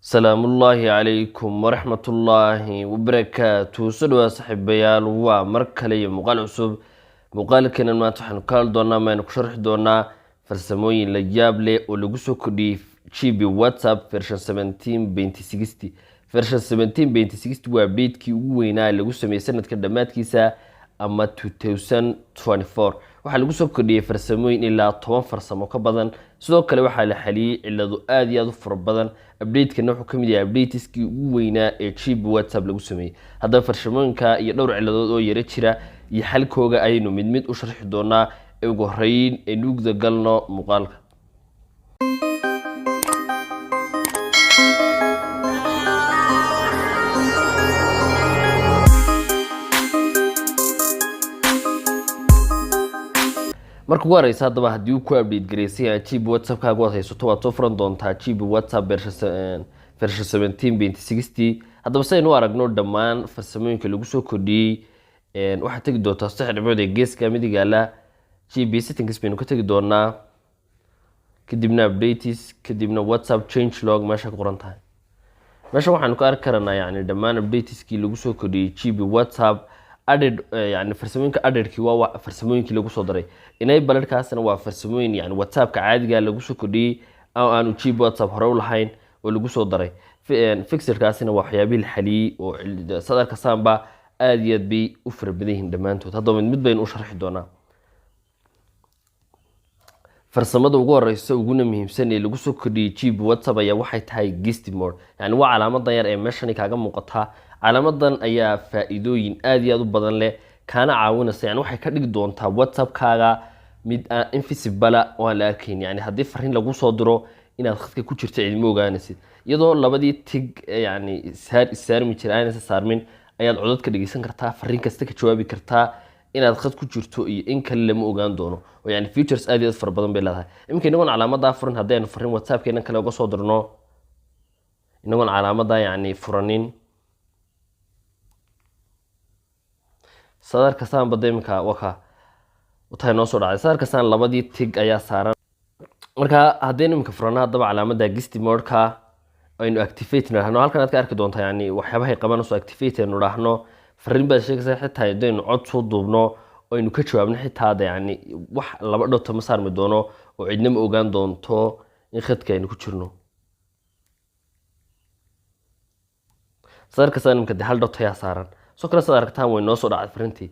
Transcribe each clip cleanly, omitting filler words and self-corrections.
سلام الله عليكم ورحمة الله وبركاته. سلوى صاحب بيال ومركلي مقال عصب مقال كنا ما تحن قال دونا ما نكشرح دونا فرسموين لجاب لي ولقصو كدي شيبي واتساب فرشن 17.60 فرشن 17.60 وابديت كي وينا لقصو ميسنة كدمات كيسا أما 2024 waxaa lagu soo kordhiyay farsamooyin ilaa 10 farsamo ka badan sidoo kale waxaa la xaliyay cilado aad iyo aad u fara badan update-kana wuxuu kamid yahay update-iskii ugu weynaa ee chip WhatsApp lagu sameeyay hadaba farsamooyinka iyo dhowr ciladood oo yara jira iyo xalkooga aynu mid mid u sharxi doonaa ugu horeyn ee nuugda galno muuqaalka marka ugu horeysa hadaba hadii uu ku update gareysay chip WhatsApp kaaga waad haysato waad soo furan doontaa chip WhatsApp version 17.60 hadaba saynu aragno dhamaan farsamooyinka lagu soo kordhiyay waxa tagi doontaa sax dhibcood ee geeska midiga la chip settings baynu ka tagi doonaa kadibna updates kadibna WhatsApp change log meesha ku qoran tahay meesha waxaan ku arki karanaa yani dhamaan updateski lagu soo kordhiyay chip WhatsApp added يعني فرسموينك added كي waa farsamooyinkii lagu soo daray inay baladkaasna waa farsamooyin yani WhatsApp ka caadiga lagu soo kordhiyay oo aanu chip WhatsApp hore u lahayn oo lagu soo daray fixer kaasina waa waxyaabihi la xaliyay oo sadarka saamba aad iyo aad bay u farbadeen dhamaantood hadaba mid baynu u sharxi doonaa farsamada ugu horeysa ugu muhiimsan ee lagu soo kordhiyay chip WhatsApp ayaa waxay tahay guest mode yani waa calaamada yar ee meeshan kaaga muuqata calaamadan ayaa faa'iidooyin aad iyo aad u badan leh kana caawinaysa yani waxay ka dhigi doontaa WhatsApp kaaga mid aan invisible oo la arkin yani hadii fariin lagu soo diro inaad khadka ku jirto cilmi ogaanaysid iyadoo labadii tig yani saarmi jiraan saarmin ayaad codad ka dhigeysan kartaa fariin kasta ka jawaabi kartaa inaad khad ku jirto iyo in kale lama ogaan doono oo yani features aad iyo aad far badan bay leedahay imka inagoon calaamada furan hadeen fariin WhatsApp keena kale uga soo dirno inagoon calaamada yani furanin sadarka saan badamka waka utay noo soo dhacay sadarka saan labadii tig ayaa saaran marka hadeen imka furana hadaba calaamada guest mode-ka aynu activate nahno halkan aad ka arki doontaa yani waxyaabaha ay qabanayso activate aynu raahno fariin baa sheegaysa xitaa hadeen cod soo duubno aynu ka jawaabno xitaa yani wax laba dhowto ma saarmi doono oo cidna ma ogaan doonto in khadka aynu ku jirno sadarka saan imka hal dhowto ayaa saaran soo kala sadarkaan way noo soo dhacay fariintii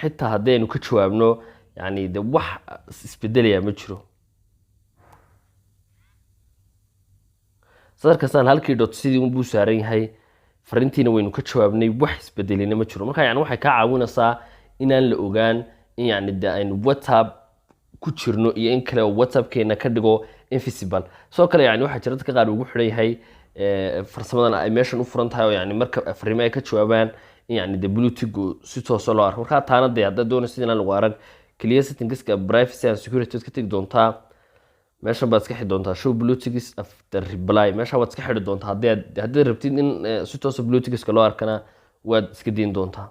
xitaa hadaynu ka jawaabno yani de wax isbedelaya ma jiro sadarkaan halkii dot sidii uu saaran yahay fariintiina waynu ka jawaabnay wax isbedelina ma jiro marka yani waxay ka caawinaysaa inaan la ogaan in yani aynu WhatsApp ku jirno iyo in kale oo WhatsApp keena ka dhigo invisible soo kale yani waxa jirta ka qaar ugu xiran yahay farsamadan ay meeshan u furan tahay oo yani marka fariimo ay ka jawaabaan yani de bluetooth si toos ah loo arko marka taana de hadda doona sidii lagu arag clear settings-ka privacy and security ka tag doontaa meesha baad iska xidhi doontaa show bluetooth after reply meesha waad iska xidhi doontaa hadii rabtid in si toos ah bluetooth-ka loo arkana waad iska diin doontaa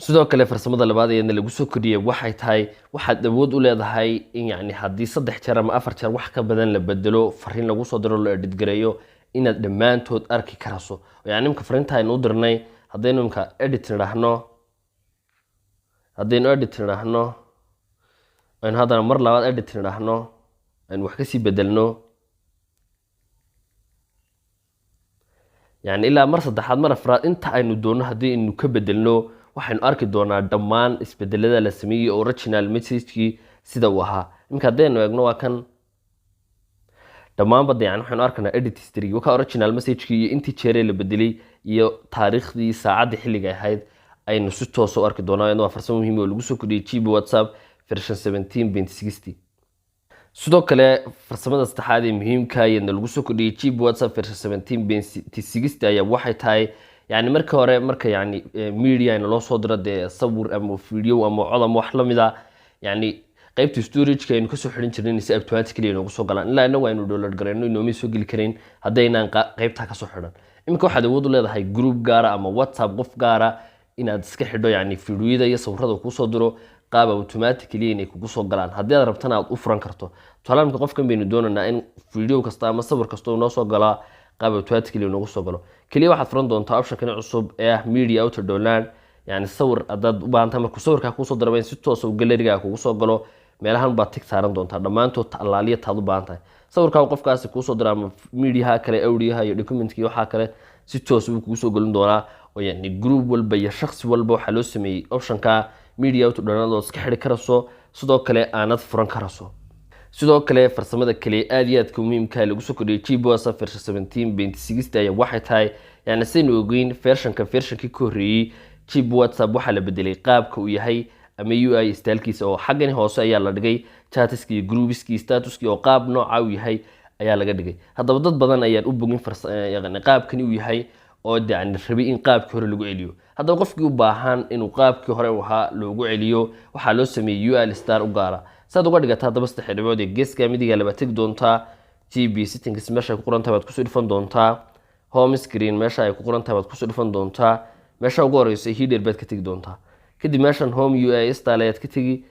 sidoo kale farsamada labaad ee lagu soo kordhiyay waxay tahay waxaad awood u leedahay in yani hadii 3 jeer ama 4 jeer wax ka badan la bedelo fariin lagu soo diro loo edit gareeyo inaad dhamaantood arki karayso yani imka fariinta aynu u dirnay hadaynu imka edit raahno aynu hadana mar labaad edit raahno aynu wax ka sii bedelno yani ilaa mar saddexaad mar afraad inta aynu doono hadii inuu ka bedelno waxaynu arki doonaa dhamaan isbedelada la sameeyay original message-kii sida uu ahaa imka hadaynu eegno waa kan dhamaan bad yani waxaan arkaynaa edit history waka original message-kii iyo intii jeeray la bedelay iyo taariikhdii saacadii xilliga ahayd aynu si toos ah arki doonaa waa farsamo muhiim oo lagu soo kordhiyay chip WhatsApp version 17.60 sidoo kale farsamada saddexaad ee muhiimka ah ee lagu soo kordhiyay chip WhatsApp version 17.60 ayaa waxay tahay yani marka hore marka yani media in loo soo diro de sawir ama video ama cod ama wax la mid ah yani qaybta storage-ka aynu ka soo xirin jirnay si automatically inuu soo galaan ilaa inuu aynu download gareyno inuu soo gali karin hadaynan qaybta ka soo xiran imika waxaad awood u leedahay group gaar ah ama WhatsApp qof gaar ah inaad iska xidho yani fiidiyoda iyo sawirada ku soo diro qaab automatically inay kugu soo galaan haddii aad rabtana aad u furan karto talaamka qofkan baynu doonaynaa in fiidiyoo kasta ama sawir kasta oo noo soo galaa qaab automatically noogu soo galo kaliya waxaad furan doontaa option-kan cusub ee ah media auto download yani sawir haddaad u baahan tahay markuu sawirkaa kuusoo daraba in si toos u galeriga kugu soo galo meelahan baad tig saaran doontaa dhammaantood allaaliya taad u baahan tahay sawirkaa qofkaasi kuusoo dira ama mediaha kale awriyaha iyo documentkii waxaa kale si toos uu kugu soo gelin doonaa oo yani group walba iyo shakhsi walba waxaa loo sameeyey option-ka media auto download oo iska xidhi karayso sidoo kale aanad furan karayso sidoo kale farsamada kale aad iyo aadka muhiimka lagu soo kordhiyay GPOSA version 17.26 ayaa waxay tahay yani saynu ogeyn version-kii ka horreeyay GP WhatsApp waxaa la bedelay qaabka uu yahay ama UI stylkiisa oo xaggani hoose ayaa la dhigay chatiskii iyo groupiskii statuskii oo qaab nooca uu yahay ayaa laga dhigay haddaba dad badan ayaan u bogin yani qaabkani uu yahay oo yani rabay in qaabkii hore lagu celiyo haddaba qofkii u baahan inuu qaabkii hore ahaa loogu celiyo waxaa loo sameeyey UI star u gaara saad uga dhigata haddaba 3 dhibcood ee geeska midiga laba tag doontaa GB settings meesha ay ku qoran tahay baad kusoo dhifan doontaa home screen meesha ay ku qoran tahay baad kusoo dhifan doontaa meesha ugu horeysa header baad ka tagi doontaa kadib meeshan home UI style ayaad ka tagi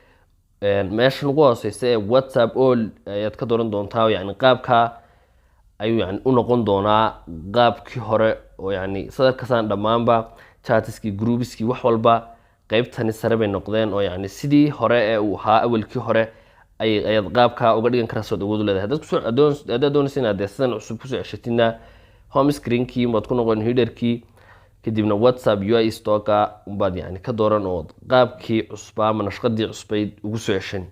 meeshan ugu hooseysa ee WhatsApp all ayaad ka dooran doontaa yani qaabka ayuu yani u noqon doonaa qaabkii hore oo yani sadarkasaan dhammaanba chatiskii groupiskii wax walba qaybtani sare bay noqdeen oo yani sidii hore ee uu ahaa awalkii hore ayaad qaabka uga dhigan karayso awood u leedahay haddaad doonaysa inaad sidan cusub kusoo ceshatidna home screenkii baad ku noqon headerkii kadibna WhatsApp UI stocka baad yani ka dooran oo qaabkii cusba ama nashqadii cusbayd ugu soo ceshan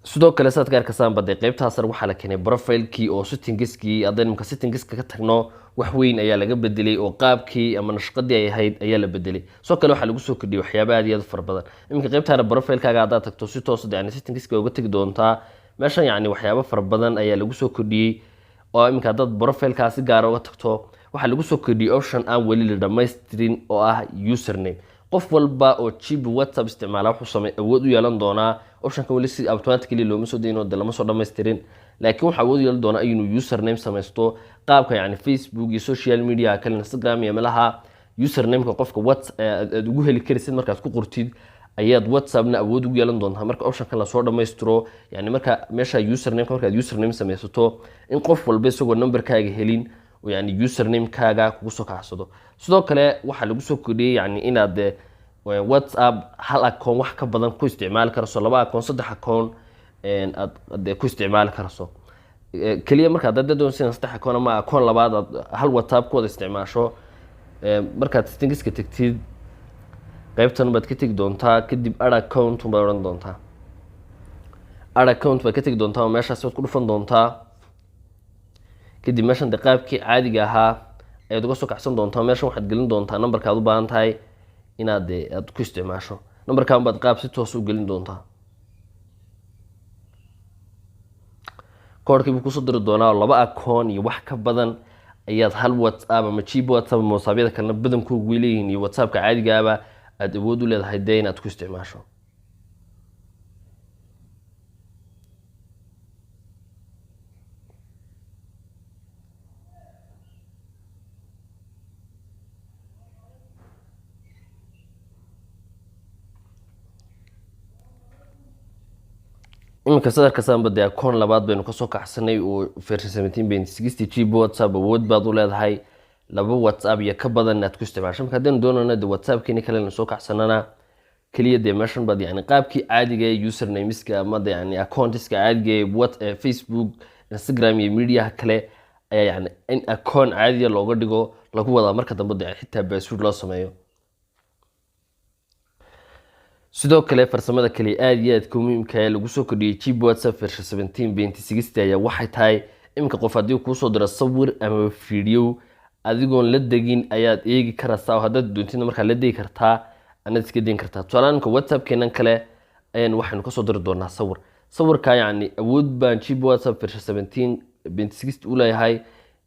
sidoo kale saad ka arkasaan baday qaybtaas sare waxaa la keenay profile-kii oo settingskii haddaynu marka settingska ka tagno wax weyn ayaa laga bedelay oo qaabkii ama nashqadii ay ahayd ayaa la bedelay sidoo kale waxaa lagu soo kordhiyay waxyaabo aad iyo aad fara badan iminka qaybtaana profile-kaaga haddaad tagto si toos yani settingska uga tagi doontaa meeshan yani waxyaabo fara badan ayaa lagu soo kordhiyey oo iminka haddaad profile-kaa si gaara uga tagto waxaa lagu soo kordhiyay option aan weli la dhammaystirin oo ah username qof walba oo GP WhatsApp isticmaala wuxuu samay awood u yeelan doonaa option-kan weli si automatically looma soo dayno de lama soo dhammaystirin laakiin waxaa awood u yeelan doonaa inuu username samaysto qaabka yani Facebook iyo social media kale Instagram iyo meelaha username-ka qofka aad ugu heli karaysid markaad ku qortid ayaad WhatsApp-na awood ugu yeelan doontaa marka option-kan la soo dhammaystiro yani marka meesha username-ka markaad username samaysato in qof walba isagoo numberkaaga helin يعني username kaaga kugu soo kacsado sidoo kale waxa lagu soo kordhiyay yani inaad WhatsApp hal account wax ka badan ku isticmaali karso laba account saddex account aad ku isticmaali karso kaliya marka dad doonaysan saddex account ama account labaad hal WhatsApp ku wada isticmaasho marka settingska tagtid qaybtan baad ka tagi doontaa kadib add account baad oran doontaa add account baad ka tagi doontaa meeshaas waad ku dhufan doontaa kadib meeshan qaabkii caadiga ahaa ayaad uga soo kacsan doontaa meeshan waxaad gelin doontaa numberka aad u baahan tahay inaad aad ku isticmaasho numberkan baad qaab si toos u gelin doontaa koodhkii buu kusoo diri doonaa laba account iyo wax ka badan ayaad hal WhatsApp ama GP WhatsApp moosaabiyada kalena badankoodu way leeyihiin iyo WhatsAppka caadigaaba aad awood u leedahay dee inaad ku isticmaasho iminka sadarka saanbade account labaad baynu ka soo kacsanay oo version 17.60 GB WhatsApp awood baad u leedahay laba WhatsApp iyo ka badan aad ku isticmaasho marka hadaan doonayno de WhatsApp kini kale la soo kacsanana kaliya de meeshan baad yani qaabkii caadiga ee usernameska ama de yani accountiska caadiga ee Facebook Instagram iyo media kale ayaa yani in account caadiga looga dhigo lagu wada marka dambe de xitaa password loo sameeyo sidoo kale farsamada kale aad iyo aad muhiimka ah lagu soo kordhiyay GP WhatsApp version 17.60 ayaa waxay tahay imka qof hadii ku soo diro sawir ama video adigoon la degin ayaad eegi kartaa haddaad doontid markaa la degi kartaa anaad iska deyn kartaa tusaalaanka WhatsApp keenan kale ayaan waxaanu ka soo diri doonaa sawirka yani awood baan GP WhatsApp version 17.60 u leeyahay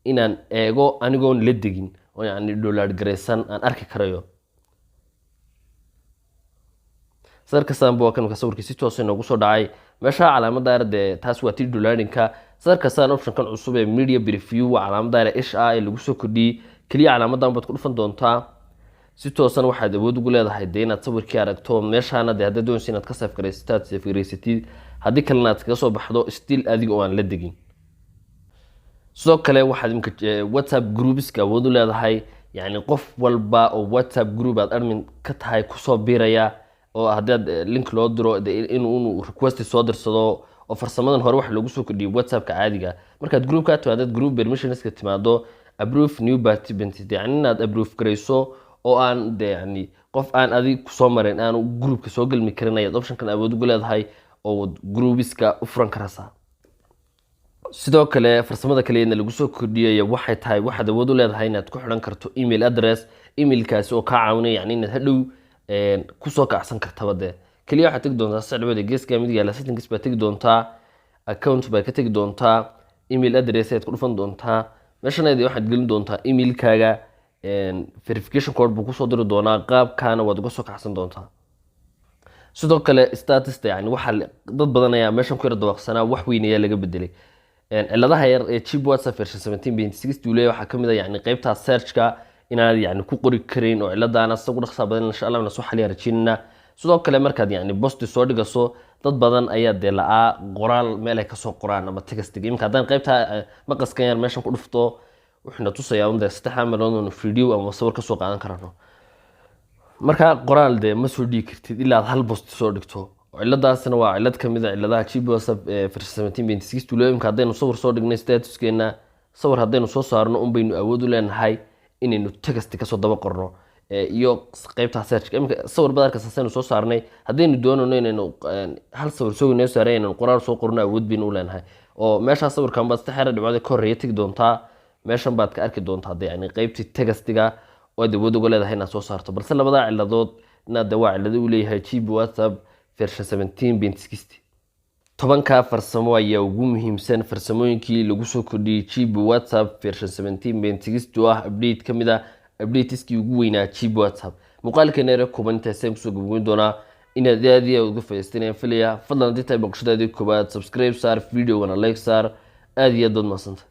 inaan eego anigoon la degin oo yani download gareysan aan arki karayo sadarka saanbo kan ka sawirkii si toos ah noogu soo dhacay meesha calaamadda arde taas waa tii downloadinka sadarka saan option kan cusub ee media preview waa calaamadda HA ee lagu soo kordhiyay kaliya calaamadan baad ku dhufan doontaa si toosan waxaad awood ugu leedahay de inaad sawirkii aragto meeshaana de hadda doonaysid inaad ka save gareysato save gareysatid haddii kalena aad kaga soo baxdo still adiga oo aan la degin sidoo kale waxaad imika whatsapp groupeska awood u leedahay yani qof walba oo whatsapp group aad admin ka tahay kusoo biiraya oo haddaad link loo diro inuu request soo dirsado oo farsamadan hore waxa lagu soo kordhiyay whatsappka caadiga markaad groupka timaadad group permissionska timaado approve new participants yani inaad approve garayso oo aan yani qof aan adig kusoo marin aan groupka soo galmi karin ayaad optionkan awood ugu leedahay oo groupeska u furan karaysaa sidoo kale farsamada kale ee lagu soo kordhiyay waxay tahay waxaad awood u leedahay inaad ku xiran karto email address emailkaasi oo ka caawinaya yani inaad hadhow ku soo kacsan karto wada kaliya waxaad tagi doontaa sicibada geeska mid yaala settings baa tagi doontaa account baa ka tagi doontaa email address aad ku dhufan doontaa meeshan waxaad gelin doontaa emailkaaga verification code buu kusoo diri doonaa qaabkaana waad uga soo kacsan doontaa sidoo kale status yani waxa dad badan ayaa meeshan ku yar dabaqsanaa wax weyn ayaa laga bedelay ciladaha yar ee chip whatsapp version 17.6 duulay waxaa kamid ah yani qaybta searchka inaad yani ku qori karin oo ciladaana isagu dhaqsa badan insha Allah na soo xaliya rajinna sidoo kale markaad yani post soo dhigaso dad badan ayaa laa qoraal meel ay ka soo qoraan ama text imka hadan qaybta maqaskan yar meeshan ku dhufto wuxuu tusayaa unda 3 meelood video ama sawir ka soo qaadan karano marka qoraal ma soo dhigi kartid ilaa hal post soo dhigto ciladaasna waa cilad kamid ah ciladaha chip whatsapp version 17.6 tuulooyinka hadaynu sawir soo dhignay statuskeena sawir hadaynu soo saarno baynu awood u leenahay inaynu text ka soo daba qorno iyo qaybta search imka sawir badarka saasaynu soo saarnay hadaynu doonayno inaynu hal sawir soo inoo saarayno qoraal soo qorno awood baynu u leenahay oo meesha sawirkan baad saxira dhibcada ka horeeya tagi doontaa meeshan baad ka arki doontaa yani qaybtii textiga oo awood uga leedahay inaad soo saarto balse labada ciladood inaad waa cilado u leeyahay chip whatsapp version 17.6 tobanka farsamo ayaa ugu muhiimsan farsamooyinkii lagu soo kordhiyay chip whatsapp version 17.6 oo ah update kamid ah updateski ugu weynaa chip whatsapp muuqaalkeena ee commenta same kusoo gudbin doona inaad aad iyo uga faa'iideystaan filaya fadlan hadii tahay boqoshadaadii koobaad subscribe saar video wana like saar aad iyo dood maasanta